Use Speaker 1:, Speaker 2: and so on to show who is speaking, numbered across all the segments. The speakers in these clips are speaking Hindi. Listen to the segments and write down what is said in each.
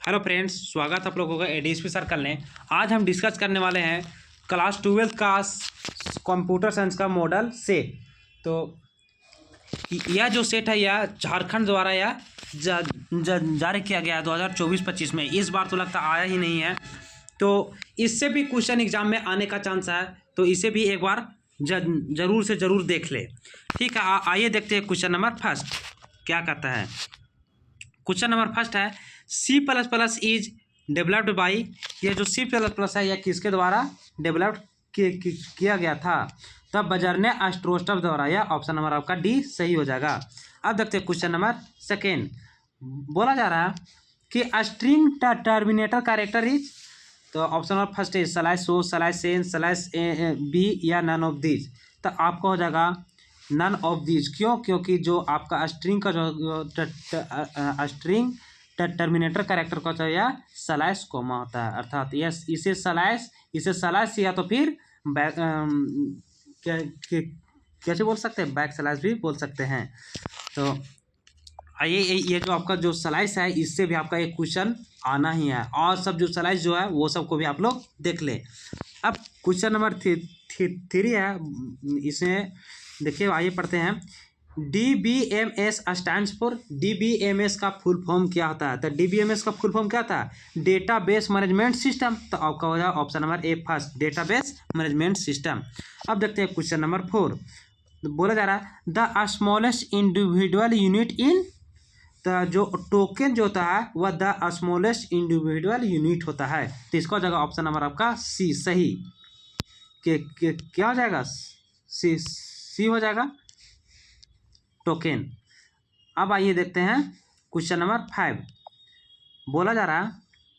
Speaker 1: हेलो फ्रेंड्स, स्वागत आप लोगों का एडीएसपी सर्कल ने। आज हम डिस्कस करने वाले हैं क्लास 12 का कंप्यूटर साइंस का मॉडल सेट। तो यह जो सेट है यह झारखंड द्वारा यह जारी किया गया है 2024-25 में। इस बार तो लगता आया ही नहीं है, तो इससे भी क्वेश्चन एग्जाम में आने का चांस है, तो इसे भी एक बार जरूर से ज़रूर देख ले। ठीक है, आइए देखते हैं क्वेश्चन नंबर फर्स्ट क्या कहता है। क्वेश्चन नंबर फर्स्ट है C plus plus is developed by. ये जो सी प्लस प्लस है यह किसके द्वारा डेवलप्ड किया गया था? तब बजरने एस्ट्रोस्टफ द्वारा। यह ऑप्शन नंबर आपका डी सही हो जाएगा। अब देखते हैं क्वेश्चन नंबर सेकेंड। बोला जा रहा है कि स्ट्रिंग टर्मिनेटर कैरेक्टर इज। तो option number first is slash zero, slash n, slash b या नन ऑफ दीज। तो आपका हो जाएगा नन ऑफ दीज। क्यों? क्योंकि जो आपका स्ट्रिंग का स्ट्रिंग टर्मिनेटर कैरेक्टर का होता है या स्लैश कोमा होता है, अर्थात यह इसे स्लैश या तो फिर बैक कैसे बोल सकते हैं, बैक स्लैश भी बोल सकते हैं। तो आइए ये जो आपका जो स्लाइस है इससे भी आपका एक क्वेश्चन आना ही है, और सब जो स्लाइस जो है वो सबको भी आप लोग देख ले। अब क्वेश्चन नंबर 3 है, इसमें देखिए आइए पढ़ते हैं। DBMS stands for. DBMS का फुल फॉर्म क्या होता है? तो DBMS का फुल फॉर्म क्या था? Database management system. तो आपका हो जाएगा option number A first, database management system. अब देखते हैं क्वेश्चन नंबर 4। बोला जा रहा है the smallest individual unit in. तो जो टोकन जो होता है वह द स्मॉलेस्ट इंडिविजुअल यूनिट होता है। तो इसका हो जाएगा ऑप्शन नंबर आपका सी सही। क्या हो जाएगा? सी हो जाएगा टोकन। अब आइए देखते हैं क्वेश्चन नंबर 5। बोला जा रहा है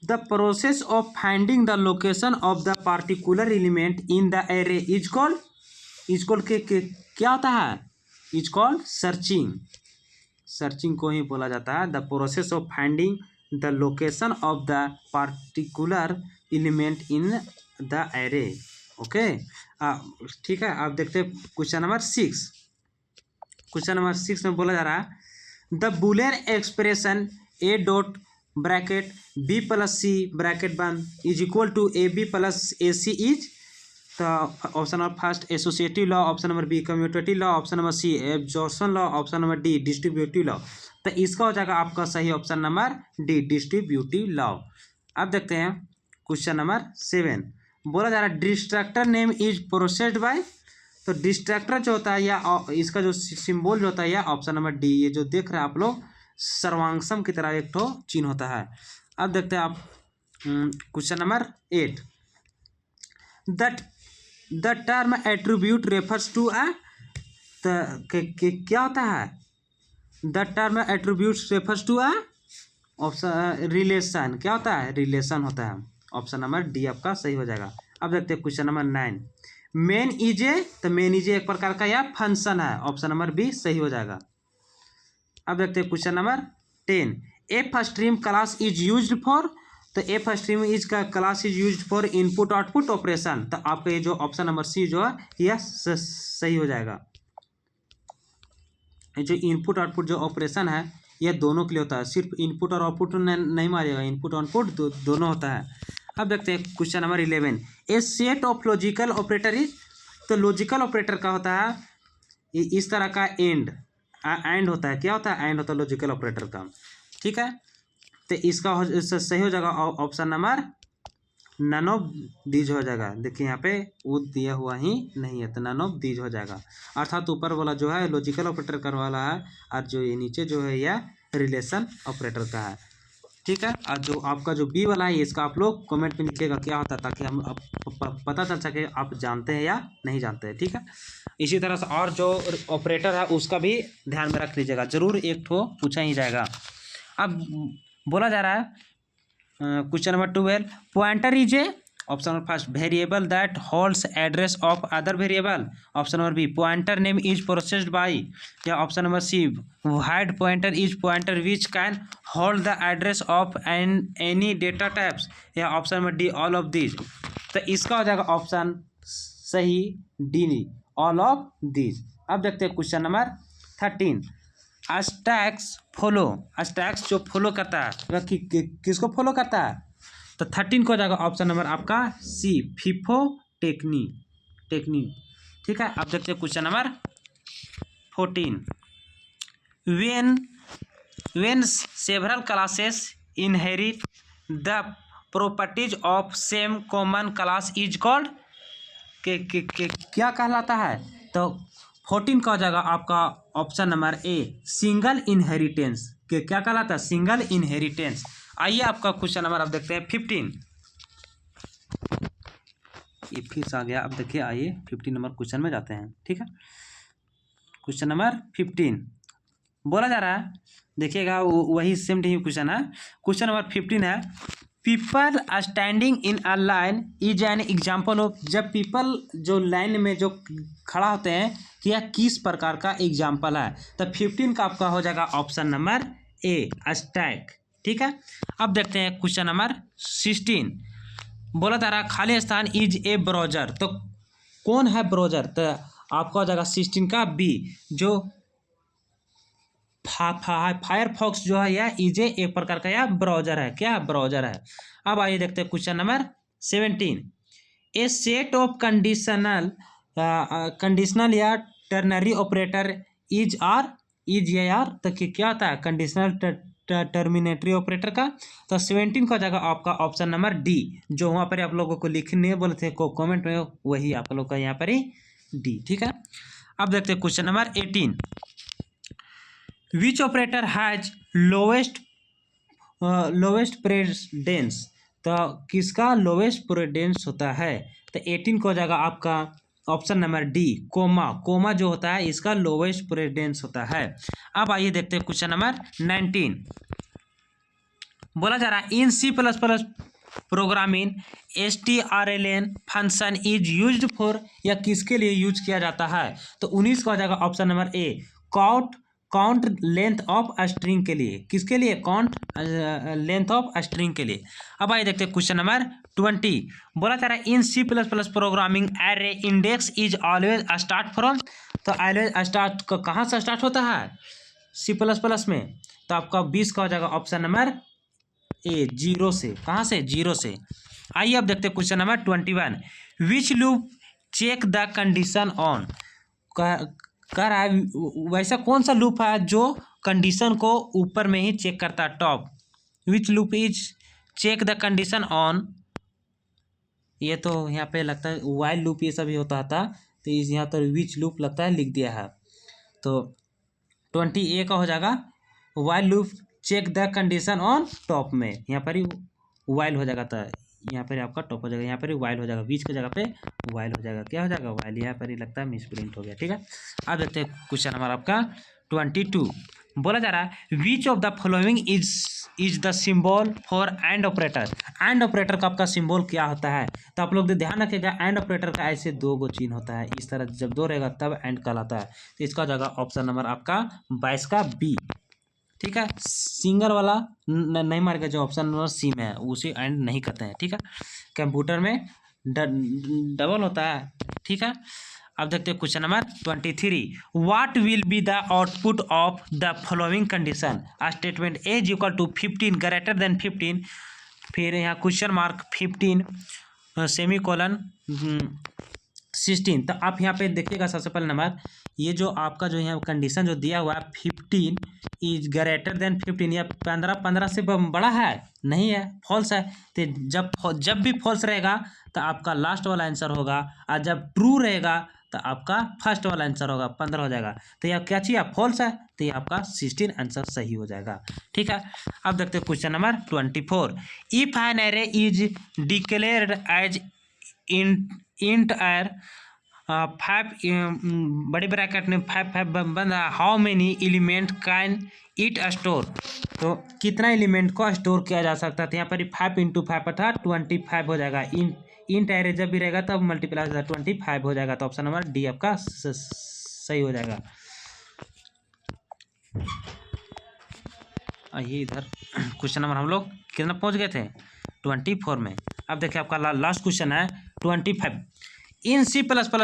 Speaker 1: the process of finding the location of the particular element in the array is called के क्या होता है? Is called searching. सर्चिंग को ही बोला जाता है the process of finding the location of the particular element in the array. Okay, ठीक है। अब देखते हैं क्वेश्चन नंबर 6। क्वेश्चन नंबर 6 में बोला जा रहा है the boolean expression A dot bracket B plus C bracket बंद is equal to A B plus A C is. तो option number first associative law, option number B commutative law, option number C absorption law, option number D distributive law. तो इसका हो जाएगा आपका सही option number D distributive law. अब देखते हैं क्वेश्चन नंबर 7। बोला जा रहा है destructor name is processed bye. तो डिस्ट्रैक्टर जो होता है या इसका जो सिंबल जो होता है या ऑप्शन नंबर डी, ये जो देख रहे हैं आप लोग सर्वांगसम की तरह एक ठो चिन्ह होता है। अब देखते हैं आप question number 8। The term attribute refers to a. क्या होता है? The term attribute refers to a option relation. क्या होता है? रिलेशन होता है। ऑप्शन नंबर डी आपका सही हो जाएगा। अब देखते हैं question number 9। Main is a. तो मेन इज ए एक प्रकार का यह फंक्शन है, ऑप्शन नंबर बी सही हो जाएगा। अब देखते हैं question number 10। F stream class is used for. तो एफ स्ट्रीम इज का class is used for input output operation. तो आपका ये जो ऑप्शन नंबर सी जो है यह सही हो जाएगा। ये जो इनपुट आउटपुट जो ऑपरेशन है यह दोनों के लिए होता है, सिर्फ इनपुट और आउटपुट नहीं मारेगा, इनपुट आउटपुट दोनों होता है। अब देखते हैं question number 11। A set of logical operator is. तो लॉजिकल ऑपरेटर का होता है इस तरह का एंड होता है। क्या होता है? एंड होता है लॉजिकल ऑपरेटर का। ठीक है, तो इसका सही हो जाएगा option number none of these हो जाएगा। देखिए यहाँ पे वो दिया हुआ ही नहीं है, तो नन ऑफ दीज हो जाएगा। अर्थात ऊपर वाला जो है लॉजिकल ऑपरेटर का वाला है, और जो ये नीचे जो है यह रिलेशन ऑपरेटर का है। ठीक है, और जो आपका जो बी वाला है इसका आप लोग कमेंट में लिखिएगा क्या होता है, ताकि हम पता चल सके आप जानते हैं या नहीं जानते हैं। ठीक है, इसी तरह से और जो ऑपरेटर है उसका भी ध्यान में रख लीजिएगा, जरूर एक ठो पूछा ही जाएगा। अब बोला जा रहा है question number 12। Pointer is a. Option number first variable that holds address of other variable. Option number B pointer name is processed by. या option number C hide pointer is pointer which can hold the address of any data types. या option number D all of these. तो इसका हो जाएगा ऑप्शन सही डी ऑल ऑफ दीज। अब देखते हैं question number 13। Stacks follow, stacks जो फॉलो करता है वह किसको फॉलो करता है? तो 13 को हो जाएगा ऑप्शन नंबर आपका सी, फीफो टेक्नी। ठीक है, अब देखते हैं question number 14। when several classes inherit the properties of same common class is called क्या कहलाता है? तो 14 का हो जाएगा आपका option number A, single inheritance. के क्या कहलाता है? Single inheritance. आइए आपका क्वेश्चन नंबर अब देखते हैं 15। ये फिर से आ गया। अब देखिए, आइए 15 नंबर क्वेश्चन में जाते हैं। ठीक है, क्वेश्चन नंबर 15 बोला जा रहा है, देखिएगा वही सेम टू क्वेश्चन है। क्वेश्चन नंबर 15 है, people standing in a line is an example of. जब पीपल जो लाइन में जो खड़ा होते हैं कि यह किस प्रकार का एग्जाम्पल है? तो 15 का आपका हो जाएगा ऑप्शन नंबर ए, स्टैक। ठीक है, अब देखते हैं क्वेश्चन नंबर 16। बोला जा रहा है खाली स्थान इज ए ब्राउजर। तो कौन है ब्राउजर? तो आपका हो जाएगा 16 का बी, जो फायरफॉक्स जो है यह इज एक प्रकार का यह ब्राउजर है। क्या ब्राउजर है? अब आइए देखते हैं question number 17। A set of conditional या टर्नरी ऑपरेटर इज आर। तो क्या होता है कंडीशनल टर्मिनेटरी ऑपरेटर का? तो 17 का जाएगा आपका ऑप्शन नंबर डी, जो वहाँ पर आप लोगों को लिखने बोले थे कमेंट में, वही आप लोग का यहाँ पर ही डी। ठीक है, अब देखते हैं question number 18। Which operator has lowest precedence? तो किसका लोवेस्ट प्रेसिडेंस होता है? तो 18 को हो जाएगा आपका ऑप्शन नंबर डी, कोमा जो होता है इसका लोवेस्ट प्रेसिडेंस होता है। अब आइए देखते हैं क्वेश्चन नंबर 19। बोला जा रहा है इन C++ programming strlen function is used for, या किसके लिए यूज किया जाता है? तो 19 का हो जाएगा option number A, count length of string के लिए। किसके लिए? काउंट लेंथ ऑफ स्ट्रिंग के लिए। अब आइए देखते हैं क्वेश्चन नंबर 20। बोला जा रहा है इन C++ programming array index is always start from. तो ऑलवेज स्टार्ट कहाँ से स्टार्ट होता है C++ में? तो आपका 20 का हो जाएगा ऑप्शन नंबर ए, 0 से। कहाँ से? 0 से। आइए अब देखते हैं question number 21। Which loop check the condition on? कह रहा है वैसा कौन सा लूप है जो कंडीशन को ऊपर में ही चेक करता है, top? Which loop is check the condition on? ये तो यहाँ पे लगता है वाइल लूप ये सभी होता था, तो इस यहाँ पर विच लूप लगता है लिख दिया है। तो 20A का हो जाएगा while loop check the condition on top में, यहाँ पर ही वाइल हो जाएगा। तो यहाँ पर आपका टॉप हो जाएगा, यहाँ पर ही वाइल हो जाएगा, बीच की जगह पे वाइल हो जाएगा। क्या हो जाएगा? वाइल। यहाँ पर ही लगता है मिसप्रिंट हो गया। ठीक है, अब देखते हैं क्वेश्चन हमारा आपका 22। बोला जा रहा है which of the following is the symbol for and operator? And operator का आपका सिंबल क्या होता है? तो आप लोग ध्यान रखिएगा, एंड ऑपरेटर का ऐसे 2 गो चिन्ह होता है, इस तरह जब 2 रहेगा तब एंड कहलाता है। तो इसका जाएगा ऑप्शन नंबर आपका 22 का बी। ठीक है, सिंगल वाला नहीं मारेगा, जो ऑप्शन नंबर सी में है उसे एंड नहीं करते हैं। ठीक है, कंप्यूटर में डबल होता है। ठीक है, अब देखते हैं question number 23। What will be the output of the following condition? Statement a is equal to 15 greater than 15, फिर यहाँ क्वेश्चन मार्क 15 सेमीकोलन 16। तो आप यहाँ पे देखिएगा सबसे पहले नंबर, ये जो आपका जो यहाँ कंडीशन जो दिया हुआ है 15 इज ग्रेटर देन 15, या 15 से बड़ा है नहीं है, फॉल्स है। तो जब भी फॉल्स रहेगा तो आपका लास्ट वाला आंसर होगा, और जब ट्रू रहेगा तो आपका फर्स्ट वाला आंसर होगा, 15 हो जाएगा। तो यह क्या चाहिए? फॉल्स है, तो ये आपका 16 आंसर सही हो जाएगा। ठीक है, अब देखते हैं question number 24। If an array is declared as int arr 5 बड़ी ब्रैकेट में 5 बंद, how many element can it store? तो कितना एलिमेंट को स्टोर किया जा सकता है? तो यहाँ पर 5 × 5 अर्थात 25 हो जाएगा। इंट एरे जब भी रहेगा तब मल्टीप्लाई 25 हो जाएगा। तो ऑप्शन नंबर डी आपका सही हो जाएगा। ये इधर क्वेश्चन नंबर हम लोग कितना पहुँच गए थे? 24 में। अब देखिए आपका लास्ट क्वेश्चन है 25। इन C++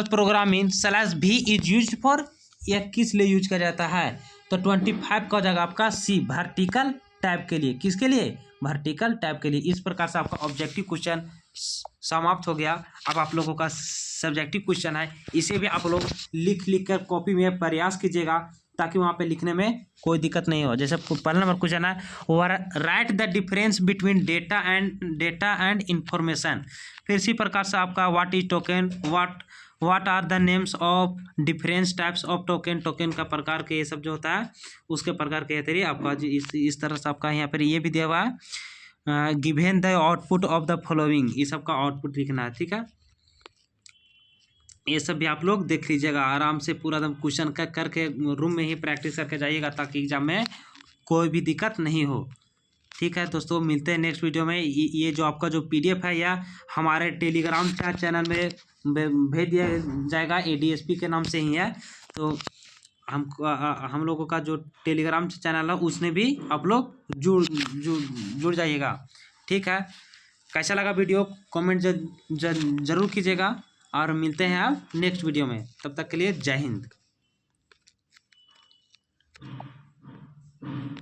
Speaker 1: programming /v is use for, यह किस लिए यूज किया जाता है? तो 25 का हो जाएगा आपका सी, वर्टिकल टैब के लिए। किसके लिए? वर्टिकल टैब के लिए। इस प्रकार से आपका ऑब्जेक्टिव क्वेश्चन समाप्त हो गया। अब आप लोगों का सब्जेक्टिव क्वेश्चन है, इसे भी आप लोग लिख कर कॉपी में प्रयास कीजिएगा, ताकि वहाँ पे लिखने में कोई दिक्कत नहीं हो। जैसे पहला नंबर क्वेश्चन है, write the difference between data and information. फिर इसी प्रकार से आपका what is token, what are the names of difference types of token. Token का प्रकार के ये सब जो होता है उसके प्रकार के तरीके आपका इस तरह से आपका यहाँ पर ये भी दिया हुआ है, given the output of the following, ये सब का आउटपुट लिखना है। ठीक है, ये सब भी आप लोग देख लीजिएगा आराम से, पूरा एकदम क्वेश्चन करके रूम में ही प्रैक्टिस करके जाइएगा, ताकि एग्जाम में कोई भी दिक्कत नहीं हो। ठीक है दोस्तों, मिलते हैं नेक्स्ट वीडियो में। ये जो आपका जो PDF है या हमारे टेलीग्राम चैनल में भेज दिया जाएगा, ADSP के नाम से ही है। तो हम लोगों का जो टेलीग्राम चैनल है उसमें भी आप लोग जुड़ जाइएगा। ठीक है, कैसा लगा वीडियो कमेंट जरूर कीजिएगा, और मिलते हैं आप नेक्स्ट वीडियो में। तब तक के लिए जय हिंद।